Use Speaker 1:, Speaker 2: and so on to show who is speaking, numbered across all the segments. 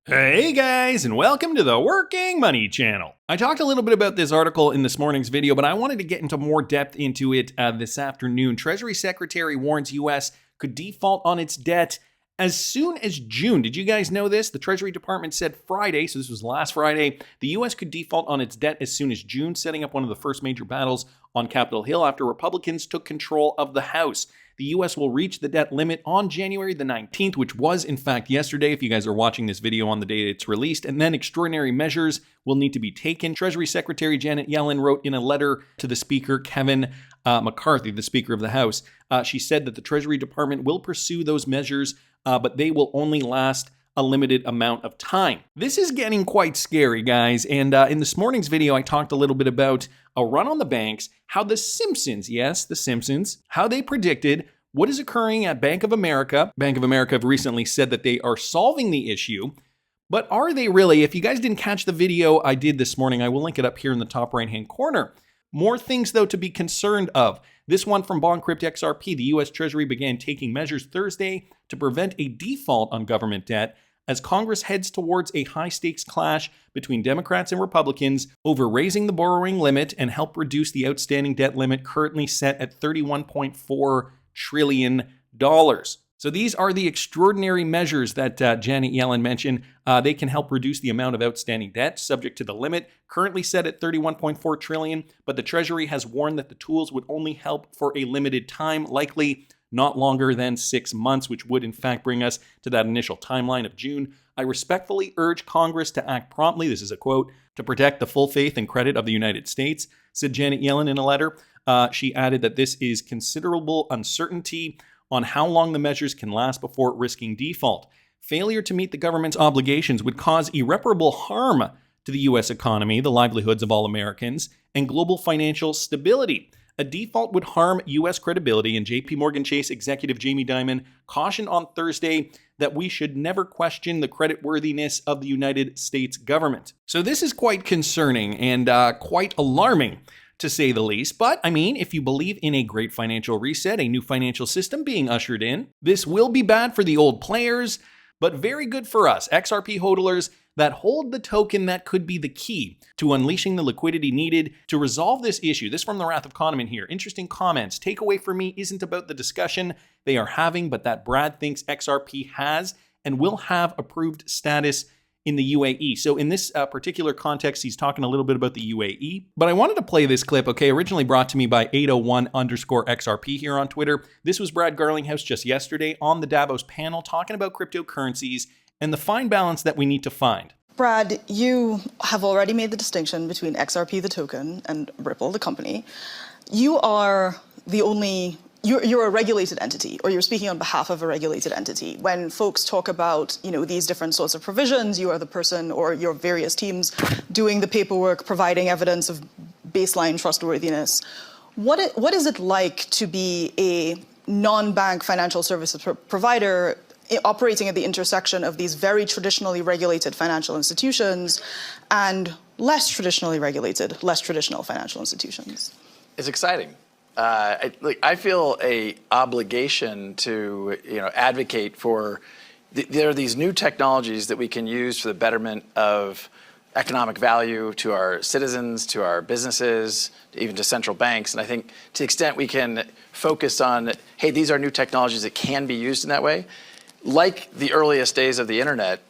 Speaker 1: Hey guys, and welcome to the Working Money Channel. I talked a little bit about this article in this morning's video, but I wanted to get into more depth into it this afternoon. Treasury Secretary warns U.S. could default on its debt as soon as June. Did you guys know this? The Treasury Department said Friday, so this was last Friday, the U.S. could default on its debt as soon as June, setting up one of the first major battles on Capitol Hill after Republicans took control of the House. The U.S. will reach the debt limit on January the 19th, which was, in fact, yesterday, if you guys are watching this video on the day it's released, and then extraordinary measures will need to be taken. Treasury Secretary Janet Yellen wrote in a letter to the Speaker, Kevin McCarthy, the Speaker of the House. She said that the Treasury Department will pursue those measures, but they will only last a limited amount of time. This is getting quite scary, guys, and in this morning's video, I talked a little bit about a run on the banks, how the Simpsons, yes, the Simpsons, how they predicted what is occurring at Bank of America. Bank of America have recently said that they are solving the issue, but are they really? If you guys didn't catch the video I did this morning, I will link it up here in the top right-hand corner. More things, though, to be concerned of. This one from BondCrypt XRP. The U.S. Treasury began taking measures Thursday to prevent a default on government debt as Congress heads towards a high-stakes clash between Democrats and Republicans over raising the borrowing limit and help reduce the outstanding debt limit currently set at $31.4 trillion. So these are the extraordinary measures that Janet Yellen mentioned. They can help reduce the amount of outstanding debt subject to the limit, currently set at $31.4 trillion, but the Treasury has warned that the tools would only help for a limited time, likely not longer than 6 months, which would in fact bring us to that initial timeline of June. I respectfully urge Congress to act promptly, this is a quote, to protect the full faith and credit of the United States, said Janet Yellen in a letter. She added that this is considerable uncertainty on how long the measures can last before risking default. Failure to meet the government's obligations would cause irreparable harm to the U.S. economy, the livelihoods of all Americans, and global financial stability. A default would harm U.S. credibility, and J.P. Morgan Chase executive Jamie Dimon cautioned on Thursday that we should never question the creditworthiness of the United States government. So this is quite concerning and quite alarming, to say the least. But, I mean, if you believe in a great financial reset, a new financial system being ushered in, this will be bad for the old players, but very good for us, XRP hodlers that hold the token that could be the key to unleashing the liquidity needed to resolve this issue. This from the Wrath of Kahneman here. Interesting comments. Takeaway for me isn't about the discussion they are having, but that Brad thinks XRP has and will have approved status in the UAE. So in this particular context, he's talking a little bit about the UAE, but I wanted to play this clip, okay, originally brought to me by 801_XRP here on Twitter. This was Brad Garlinghouse just yesterday on the Davos panel talking about cryptocurrencies and the fine balance that we need to find.
Speaker 2: Brad, you have already made the distinction between XRP, the token, and Ripple, the company. You are the only You're a regulated entity, or you're speaking on behalf of a regulated entity. When folks talk about, these different sorts of provisions, you are the person or your various teams doing the paperwork, providing evidence of baseline trustworthiness. What is it like to be a non-bank financial services provider operating at the intersection of these very traditionally regulated financial institutions and less traditionally regulated, less traditional financial institutions?
Speaker 3: It's exciting. I feel a obligation to advocate for. There are these new technologies that we can use for the betterment of economic value to our citizens, to our businesses, even to central banks. And I think to the extent we can focus on, hey, these are new technologies that can be used in that way. Like the earliest days of the internet,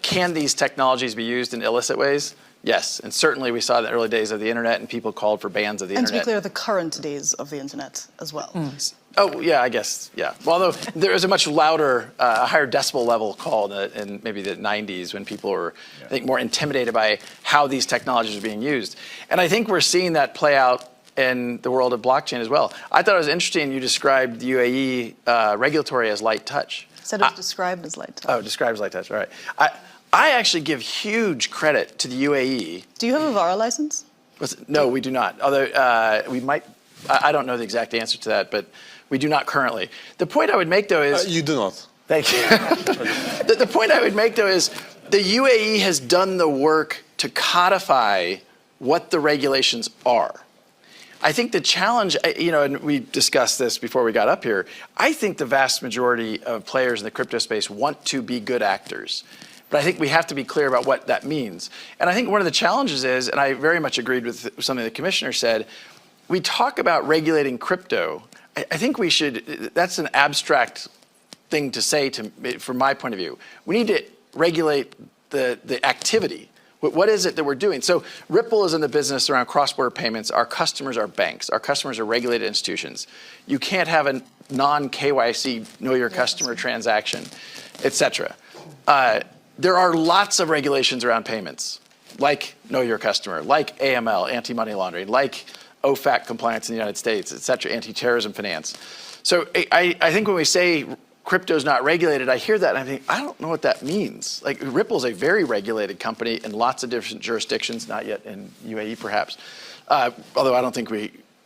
Speaker 3: can these technologies be used in illicit ways? Yes, and certainly we saw the early days of the internet and people called for bans of the internet.
Speaker 2: And to be clear, the current days of the internet as well.
Speaker 3: Oh, yeah, I guess, yeah. Well, although there was a much louder, higher decibel level call in maybe the 90s when people were, I think, more intimidated by how these technologies are being used. And I think we're seeing that play out in the world of blockchain as well. I thought it was interesting you described the UAE regulatory as light touch.
Speaker 2: Said it was described as light touch.
Speaker 3: Oh, described as light touch, all right. I actually give huge credit to the UAE.
Speaker 2: Do you have a VARA license?
Speaker 3: No, we do not. Although we might, I don't know the exact answer to that, but we do not currently. The point I would make, though, is...
Speaker 4: You do not.
Speaker 3: Thank you. The point I would make, though, is the UAE has done the work to codify what the regulations are. I think the challenge, and we discussed this before we got up here, I think the vast majority of players in the crypto space want to be good actors. But I think we have to be clear about what that means. And I think one of the challenges is, and I very much agreed with something the commissioner said, we talk about regulating crypto. I think we should, that's an abstract thing to say from my point of view. We need to regulate the activity. What is it that we're doing? So Ripple is in the business around cross-border payments. Our customers are banks. Our customers are regulated institutions. You can't have a non-KYC, know your customer transaction, et cetera. There are lots of regulations around payments, like know your customer, like AML, anti-money laundering, like OFAC compliance in the United States, et cetera, anti-terrorism finance. So I think when we say crypto's not regulated, I hear that and I think, I don't know what that means. Like Ripple's a very regulated company in lots of different jurisdictions, not yet in UAE perhaps. Although I don't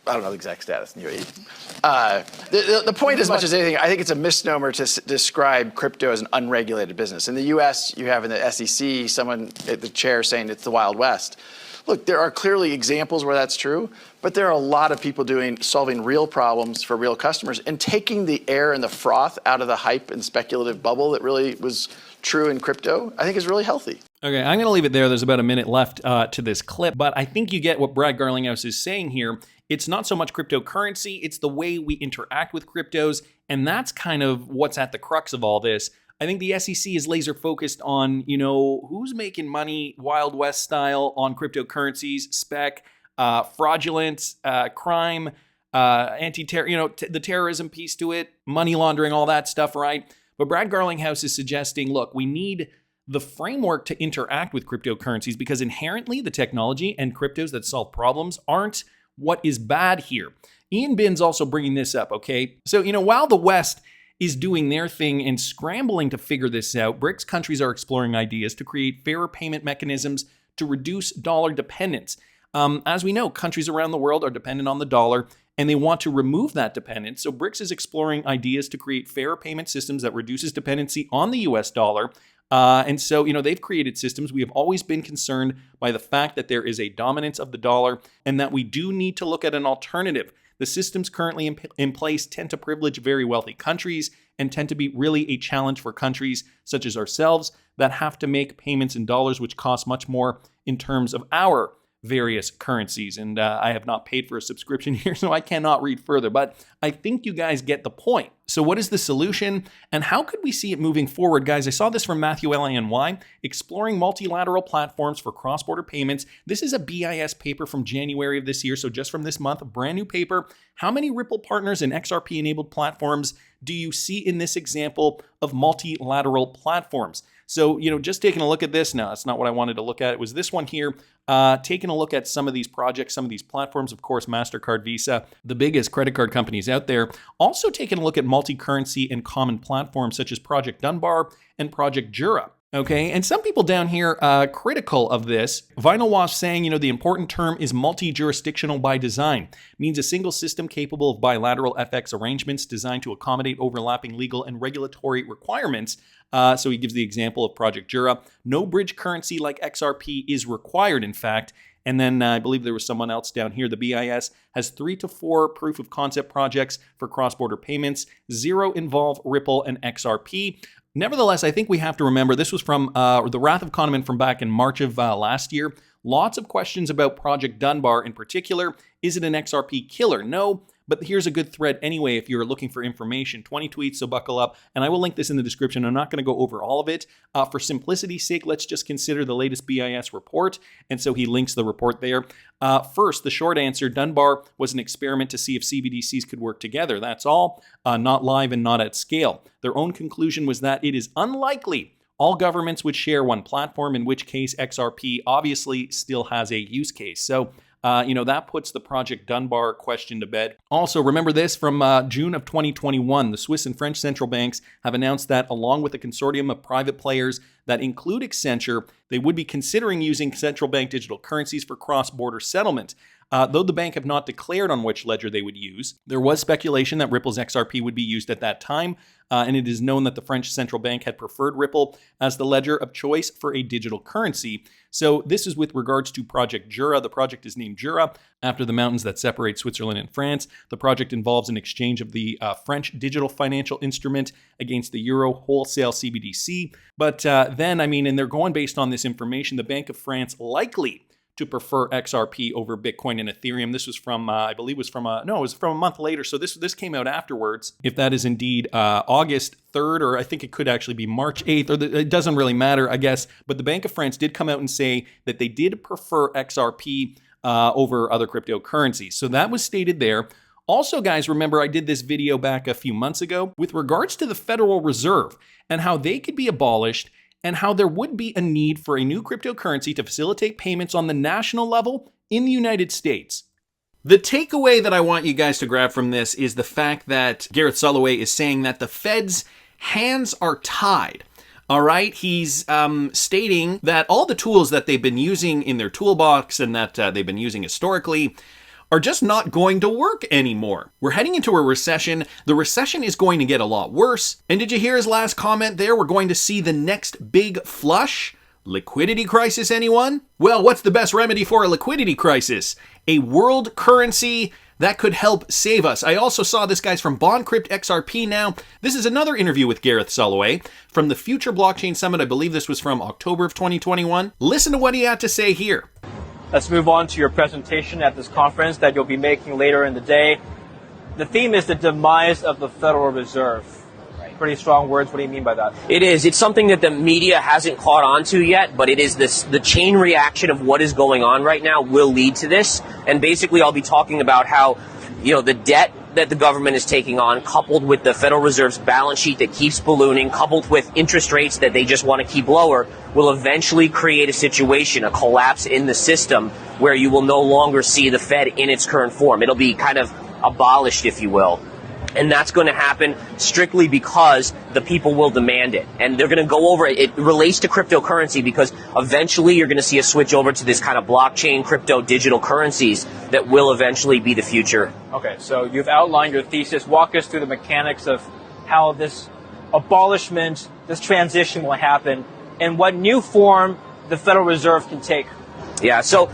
Speaker 3: know the exact status in UAE. The point as much as anything, I think it's a misnomer to describe crypto as an unregulated business. In the US, you have in the SEC, someone at the chair saying it's the Wild West. Look, there are clearly examples where that's true, but there are a lot of people solving real problems for real customers and taking the air and the froth out of the hype and speculative bubble that really was true in crypto, I think is really healthy.
Speaker 1: Okay, I'm going to leave it there. There's about a minute left to this clip, but I think you get what Brad Garlinghouse is saying here. It's not so much cryptocurrency, it's the way we interact with cryptos, and that's kind of what's at the crux of all this. I think the SEC is laser focused on, who's making money Wild West style on cryptocurrencies, spec, fraudulence, crime, anti-terror, the terrorism piece to it, money laundering, all that stuff, right? But Brad Garlinghouse is suggesting, look, we need the framework to interact with cryptocurrencies because inherently the technology and cryptos that solve problems aren't what is bad here. Ian Bin's also bringing this up, okay? So, while the West is doing their thing and scrambling to figure this out, BRICS countries are exploring ideas to create fairer payment mechanisms to reduce dollar dependence. As we know, countries around the world are dependent on the dollar, and they want to remove that dependence. So BRICS is exploring ideas to create fairer payment systems that reduces dependency on the US dollar. And so, they've created systems. We have always been concerned by the fact that there is a dominance of the dollar and that we do need to look at an alternative. The systems currently in place tend to privilege very wealthy countries and tend to be really a challenge for countries such as ourselves that have to make payments in dollars, which cost much more in terms of our various currencies. And I have not paid for a subscription here, so I cannot read further, but I think you guys get the point. So what is the solution and how could we see it moving forward? Guys, I saw this from Matthew Lany, exploring multilateral platforms for cross-border payments. This is a BIS paper from January of this year, so just from this month, a brand new paper. How many Ripple partners and XRP-enabled platforms do you see in this example of multilateral platforms? So, just taking a look at this, now that's not what I wanted to look at. It was this one here, taking a look at some of these projects, some of these platforms, of course, MasterCard, Visa, the biggest credit card companies out there. Also taking a look at multi-currency and common platforms such as Project Dunbar and Project Jura. Okay, and some people down here critical of this. Vinyl Wasp saying, the important term is multi-jurisdictional by design. Means a single system capable of bilateral FX arrangements designed to accommodate overlapping legal and regulatory requirements. So he gives the example of Project Jura. No bridge currency like XRP is required, in fact. And then I believe there was someone else down here. The BIS has 3 to 4 proof of concept projects for cross-border payments. 0 involve Ripple and XRP. Nevertheless, I think we have to remember this was from the Wrath of Kahneman from back in March of last year. Lots of questions about Project Dunbar in particular. Is it an XRP killer? No, but here's a good thread anyway if you're looking for information. 20 tweets, so buckle up. And I will link this in the description. I'm not going to go over all of it. For simplicity's sake, let's just consider the latest BIS report. And so he links the report there. First, the short answer, Dunbar was an experiment to see if CBDCs could work together. That's all, not live and not at scale. Their own conclusion was that it is unlikely all governments would share one platform, in which case XRP obviously still has a use case. So, that puts the Project Dunbar question to bed. Also, remember this from June of 2021, the Swiss and French central banks have announced that along with a consortium of private players that include Accenture, they would be considering using central bank digital currencies for cross-border settlement. Though the bank have not declared on which ledger they would use, there was speculation that Ripple's XRP would be used at that time, and it is known that the French central bank had preferred Ripple as the ledger of choice for a digital currency. So this is with regards to Project Jura. The project is named Jura after the mountains that separate Switzerland and France. The project involves an exchange of the French digital financial instrument against the Euro wholesale CBDC. But then, and they're going based on this information, the Bank of France likely to prefer XRP over Bitcoin and Ethereum. This was from, I believe it was from a month later. So this came out afterwards. If that is indeed August 3rd, or I think it could actually be March 8th, or it doesn't really matter, I guess. But the Bank of France did come out and say that they did prefer XRP over other cryptocurrencies. So that was stated there. Also, guys, remember I did this video back a few months ago with regards to the Federal Reserve and how they could be abolished, and how there would be a need for a new cryptocurrency to facilitate payments on the national level in the United States. The takeaway that I want you guys to grab from this is the fact that Gareth Soloway is saying that the Fed's hands are tied. All right, he's stating that all the tools that they've been using in their toolbox and that they've been using historically are just not going to work anymore. We're heading into a recession. The recession is going to get a lot worse. And did you hear his last comment there? We're going to see the next big flush. Liquidity crisis, anyone? Well, what's the best remedy for a liquidity crisis? A world currency that could help save us. I also saw this guy's from BondCrypt XRP now. This is another interview with Gareth Soloway from the Future Blockchain Summit. I believe this was from October of 2021. Listen to what he had to say here.
Speaker 4: Let's move on to your presentation at this conference that you'll be making later in the day. The theme is the demise of the Federal Reserve. Right. Pretty strong words. What do you mean by that?
Speaker 5: It is. It's something that the media hasn't caught on to yet, but it is the chain reaction of what is going on right now will lead to this. And basically, I'll be talking about how, the debt that the government is taking on, coupled with the Federal Reserve's balance sheet that keeps ballooning, coupled with interest rates that they just want to keep lower, will eventually create a situation, a collapse in the system, where you will no longer see the Fed in its current form. It'll be kind of abolished, if you will. And that's going to happen strictly because the people will demand it. And they're going to go over it. It relates to cryptocurrency because eventually you're going to see a switch over to this kind of blockchain, crypto, digital currencies that will eventually be the future.
Speaker 4: Okay, so you've outlined your thesis. Walk us through the mechanics of how this abolishment, this transition will happen, and what new form the Federal Reserve can take.
Speaker 5: Yeah, so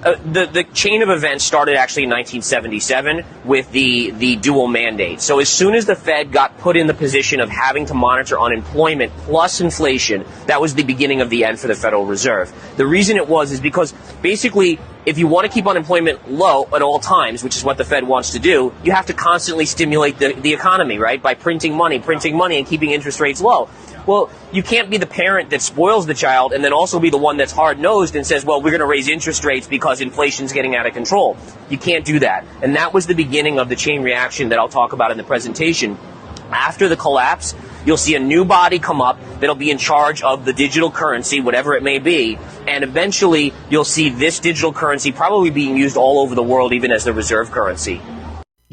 Speaker 5: the chain of events started actually in 1977 with the dual mandate. So as soon as the Fed got put in the position of having to monitor unemployment plus inflation, that was the beginning of the end for the Federal Reserve. The reason it was is because basically if you want to keep unemployment low at all times, which is what the Fed wants to do, you have to constantly stimulate the economy, right? By printing money and keeping interest rates low. Well, you can't be the parent that spoils the child and then also be the one that's hard-nosed and says, well, we're going to raise interest rates because inflation's getting out of control. You can't do that. And that was the beginning of the chain reaction that I'll talk about in the presentation. After the collapse, you'll see a new body come up that'll be in charge of the digital currency, whatever it may be, and eventually you'll see this digital currency probably being used all over the world, even as the reserve currency.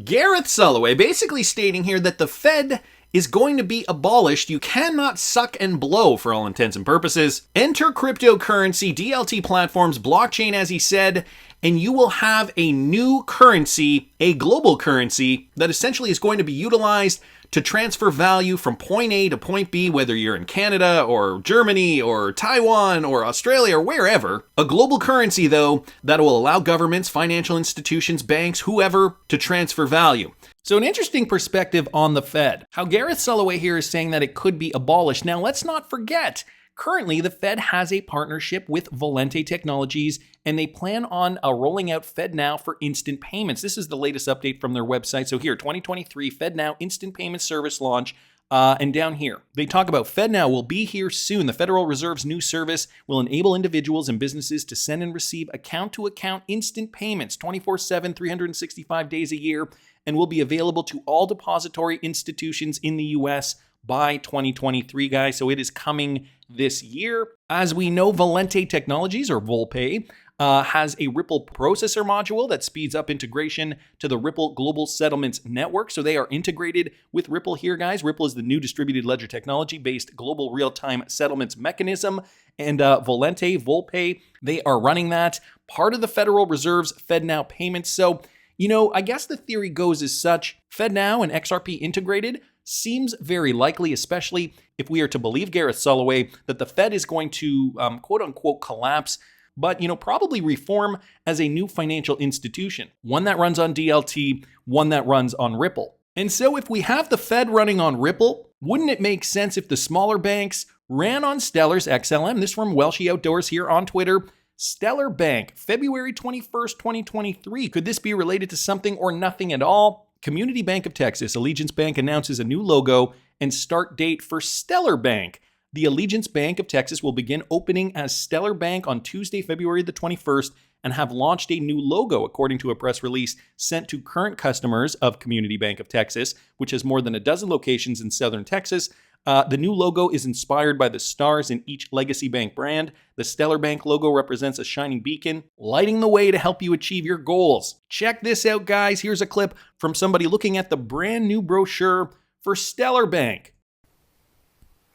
Speaker 1: Gareth Soloway basically stating here that the Fed is going to be abolished. You cannot suck and blow for all intents and purposes. Enter cryptocurrency, DLT platforms, blockchain, as he said, and you will have a new currency, a global currency that essentially is going to be utilized to transfer value from point A to point B, whether you're in Canada or Germany or Taiwan or Australia or wherever. A global currency, though, that will allow governments, financial institutions, banks, whoever, to transfer value. So an interesting perspective on the Fed. How Gareth Soloway here is saying that it could be abolished. Now, let's not forget, currently the Fed has a partnership with Volente Technologies, and they plan on rolling out FedNow for instant payments. This is the latest update from their website. So here, 2023 FedNow instant payment service launch. And down here, they talk about FedNow will be here soon. The Federal Reserve's new service will enable individuals and businesses to send and receive account-to-account instant payments 24/7, 365 days a year, and will be available to all depository institutions in the U.S. by 2023, guys. So it is coming this year. As we know, Volente Technologies, or Volpe, has a Ripple processor module that speeds up integration to the Ripple Global Settlements Network. So they are integrated with Ripple here, guys. Ripple is the new distributed ledger technology-based global real-time settlements mechanism. And Volpe, they are running that. Part of the Federal Reserve's FedNow payments. So, I guess the theory goes as such. FedNow and XRP integrated seems very likely, especially if we are to believe Gareth Soloway, that the Fed is going to quote-unquote collapse, but probably reform as a new financial institution, one that runs on DLT, one that runs on Ripple. And so if we have the Fed running on Ripple, wouldn't it make sense if the smaller banks ran on Stellar's XLM? This from Welshie Outdoors here on Twitter. Stellar Bank, February 21st, 2023. Could this be related to something or nothing at all? Community Bank of Texas, Allegiance Bank announces a new logo and start date for Stellar Bank. The Allegiance Bank of Texas will begin opening as Stellar Bank on Tuesday, February the 21st, and have launched a new logo, according to a press release sent to current customers of Community Bank of Texas, which has more than a dozen locations in southern Texas. The new logo is inspired by the stars in each Legacy Bank brand. The Stellar Bank logo represents a shining beacon, lighting the way to help you achieve your goals. Check this out, guys. Here's a clip from somebody looking at the brand new brochure for Stellar Bank.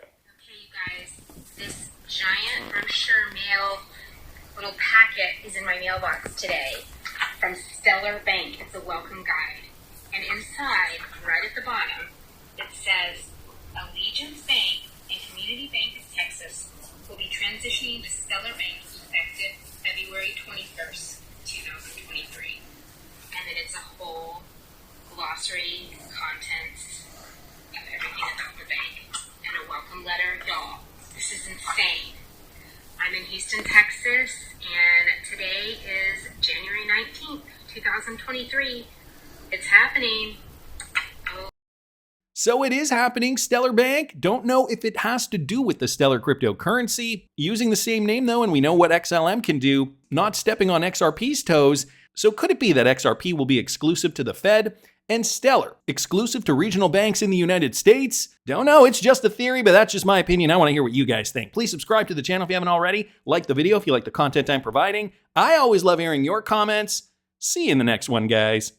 Speaker 6: Okay, you guys, this giant brochure mail little packet is in my mailbox today from Stellar Bank. It's a welcome guide. And inside, right at the bottom, it says, Allegiance Bank and Community Bank of Texas will be transitioning to Stellar Bank effective February 21st, 2023. And then it's a whole glossary, contents of everything about the bank, and a welcome letter. Y'all, this is insane. I'm in Houston, Texas, and today is January 19th, 2023. It's happening.
Speaker 1: So it is happening, Stellar Bank. Don't know if it has to do with the Stellar cryptocurrency. Using the same name though, and we know what XLM can do, not stepping on XRP's toes. So could it be that XRP will be exclusive to the Fed and Stellar exclusive to regional banks in the United States? Don't know, it's just a theory, but that's just my opinion. I want to hear what you guys think. Please subscribe to the channel if you haven't already. Like the video if you like the content I'm providing. I always love hearing your comments. See you in the next one, guys.